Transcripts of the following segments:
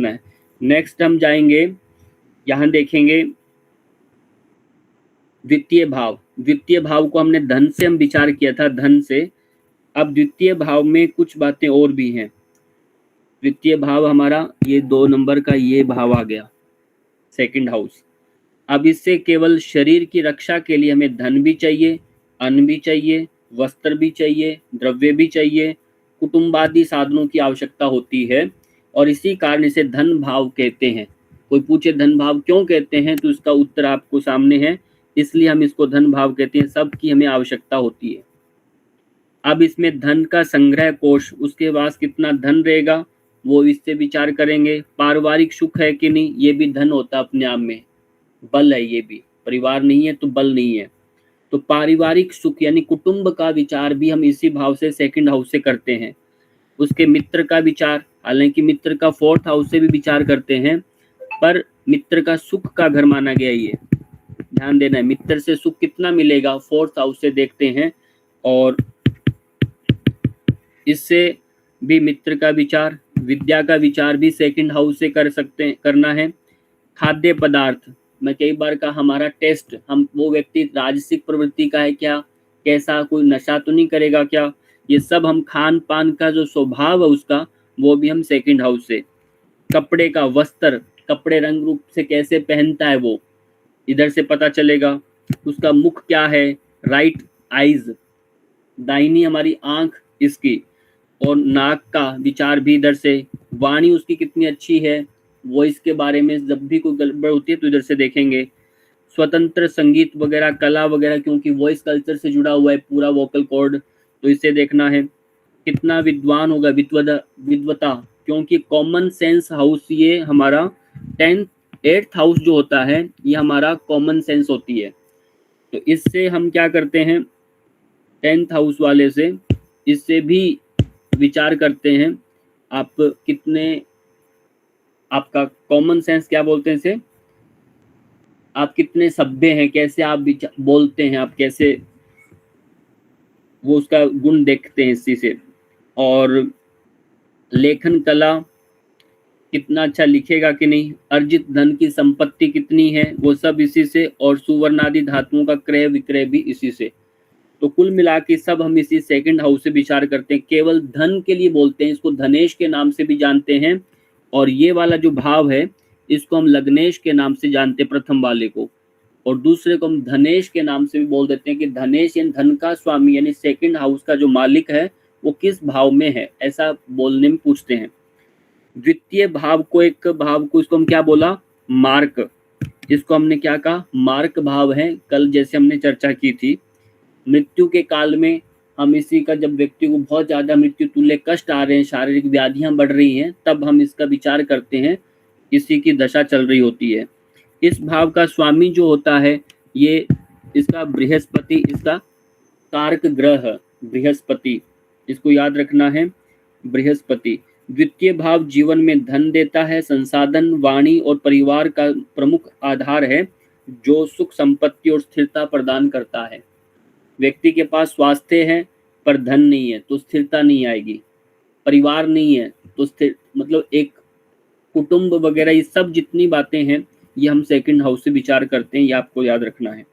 Next हम जाएंगे, यहाँ देखेंगे द्वितीय भाव। द्वितीय भाव को हमने धन से हम विचार किया था, धन से। अब द्वितीय भाव में कुछ बातें और भी हैं। द्वितीय भाव हमारा ये 2 नंबर का ये भाव आ गया, सेकंड हाउस। अब इससे केवल शरीर की रक्षा के लिए हमें धन भी चाहिए, अन्न भी चाहिए, वस्त्र भी चाहिए, द्रव्य भी चाहिए, कुटुंबादि साधनों की आवश्यकता होती है, और इसी कारण इसे धन भाव कहते हैं। कोई पूछे धन भाव क्यों कहते हैं, तो इसका उत्तर आपको सामने है। इसलिए हम इसको धन भाव कहते हैं, सबकी हमें आवश्यकता होती है। अब इसमें धन का संग्रह कोष, उसके पास कितना धन रहेगा वो इससे विचार करेंगे। पारिवारिक सुख है कि नहीं, ये भी धन होता अपने आप में, बल है ये भी। परिवार नहीं है तो बल नहीं है। तो पारिवारिक सुख यानी कुटुंब का विचार भी हम इसी भाव से, सेकंड हाउस से करते हैं। उसके मित्र का विचार, हालांकि मित्र का फोर्थ हाउस से भी विचार करते हैं, पर मित्र का सुख का घर माना गया। ये ध्यान देना है, मित्र से सुख कितना मिलेगा फोर्थ हाउस से देखते हैं। और इससे भी मित्र का विचार, विद्या का विचार भी सेकंड हाउस से कर सकते हैं, करना है। खाद्य पदार्थ, मैं कई बार कहा हमारा टेस्ट, हम वो व्यक्ति राजसिक प्रवृत्ति का है क्या, कैसा, कोई नशा तो नहीं करेगा क्या, ये सब हम खान पान का जो स्वभाव है उसका, वो भी हम सेकंड हाउस से। कपड़े का, वस्त्र, कपड़े रंग रूप से कैसे पहनता है वो इधर से पता चलेगा। उसका मुख क्या है, राइट आइज, दाहिनी हमारी आंख इसकी, और नाक का विचार भी इधर से। वाणी उसकी कितनी अच्छी है, वॉइस के बारे में जब भी कोई गड़बड़ होती है तो इधर से देखेंगे। स्वतंत्र संगीत वगैरह, कला वगैरह, क्योंकि वॉइस कल्चर से जुड़ा हुआ है पूरा वोकल कॉर्ड, तो इसे देखना है। कितना विद्वान होगा, विद्वता, क्योंकि कॉमन सेंस हाउस ये हमारा 10th 8th हाउस जो होता है ये हमारा कॉमन सेंस होती है। तो इससे हम क्या करते हैं, 10th हाउस वाले से इससे भी विचार करते हैं आप कितने, आपका कॉमन सेंस क्या बोलते हैं इसे, आप कितने सभ्य हैं, कैसे आप बोलते हैं, आप कैसे, वो उसका गुण देखते हैं इसी से। और लेखन कला, कितना अच्छा लिखेगा कि नहीं, अर्जित धन की संपत्ति कितनी है, वो सब इसी से। और सुवर्ण आदि धातुओं का क्रय विक्रय भी इसी से। तो कुल मिला के सब हम इसी सेकंड हाउस से विचार करते हैं। केवल धन के लिए बोलते हैं, इसको धनेश के नाम से भी जानते हैं। और ये वाला जो भाव है इसको हम लग्नेश के नाम से जानते हैं, प्रथम वाले को। और दूसरे को हम धनेश के नाम से भी बोल देते हैं कि धनेश यानी धन का स्वामी, यानी सेकंड हाउस का जो मालिक है वो किस भाव में है, ऐसा बोलने में पूछते हैं। द्वितीय भाव को, एक भाव को, इसको हम क्या बोला, मार्क। इसको हमने क्या कहा, मार्क भाव है। कल जैसे हमने चर्चा की थी, मृत्यु के काल में हम इसी का, जब व्यक्ति को बहुत ज़्यादा मृत्यु तुल्य कष्ट आ रहे हैं, शारीरिक व्याधियां बढ़ रही हैं, तब हम इसका विचार करते हैं, इसी की दशा चल रही होती है। इस भाव का स्वामी जो होता है ये इसका बृहस्पति, इसका कारक ग्रह बृहस्पति, इसको याद रखना है, बृहस्पति। द्वितीय भाव जीवन में धन देता है, संसाधन, वाणी और परिवार का प्रमुख आधार है, जो सुख संपत्ति और स्थिरता प्रदान करता है। व्यक्ति के पास स्वास्थ्य है पर धन नहीं है तो स्थिरता नहीं आएगी, परिवार नहीं है तो स्थिर, मतलब एक कुटुंब वगैरह, ये सब जितनी बातें हैं ये हम सेकंड हाउस से विचार करते हैं, ये आपको याद रखना है।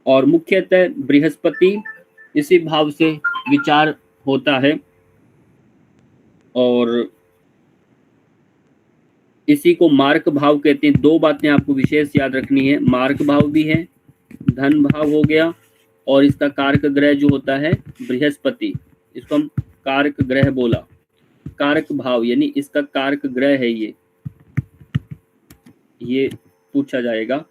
और मुख्यतः बृहस्पति इसी भाव से विचार होता है, और इसी को मार्क भाव कहते हैं। 2 बातें आपको विशेष याद रखनी है, मार्क भाव भी है, धन भाव हो गया, और इसका कारक ग्रह जो होता है बृहस्पति, इसको हम कारक ग्रह बोला। कारक भाव यानी इसका कारक ग्रह है ये पूछा जाएगा।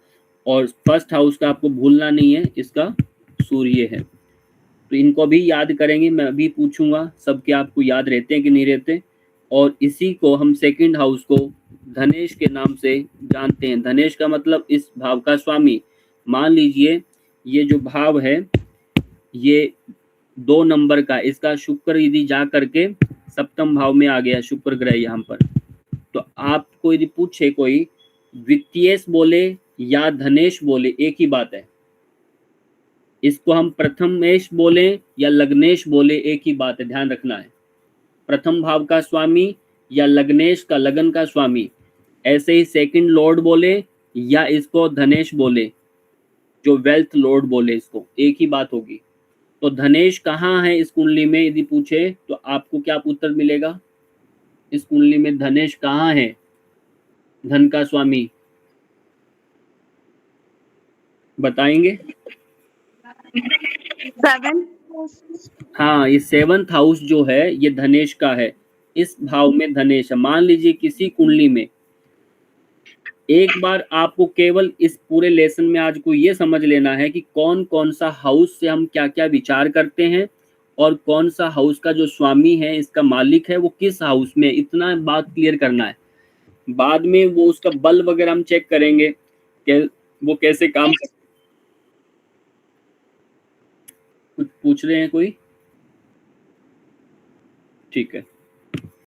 और फर्स्ट हाउस का आपको भूलना नहीं है, इसका सूर्य है। तो इनको भी याद करेंगे, मैं अभी पूछूंगा सबके आपको याद रहते हैं कि नहीं रहते। और इसी को हम सेकंड हाउस को धनेश के नाम से जानते हैं। धनेश का मतलब इस भाव का स्वामी। मान लीजिए ये जो भाव है ये 2 नंबर का, इसका शुक्र यदि जा करके सप्तम भाव में आ गया, शुक्र ग्रह यहाँ पर, तो आपको यदि पूछे कोई द्वितीयेश बोले या धनेश बोले, एक ही बात है। इसको हम प्रथमेश बोले या लग्नेश बोले, एक ही बात है, ध्यान रखना है। प्रथम भाव का स्वामी या लग्नेश का, लगन का स्वामी, ऐसे ही सेकंड लॉर्ड बोले या इसको धनेश बोले, जो वेल्थ लॉर्ड बोले, इसको एक ही बात होगी। तो धनेश कहाँ है इस कुंडली में यदि पूछे तो आपको क्या उत्तर मिलेगा? इस कुंडली में धनेश कहाँ है, धन का स्वामी, बताएंगे? 7। हाँ, ये 7th हाउस जो है ये धनेश का है, इस भाव में धनेश है। मान लीजिए किसी कुंडली में, एक बार आपको केवल इस पूरे लेसन में आज को ये समझ लेना है कि कौन कौन सा हाउस से हम क्या क्या विचार करते हैं और कौन सा हाउस का जो स्वामी है, इसका मालिक है, वो किस हाउस में, इतना बात क्लियर करना है। बाद में वो उसका बल वगैरह हम चेक करेंगे कि वो कैसे काम कर। कुछ पूछ रहे हैं कोई? ठीक है।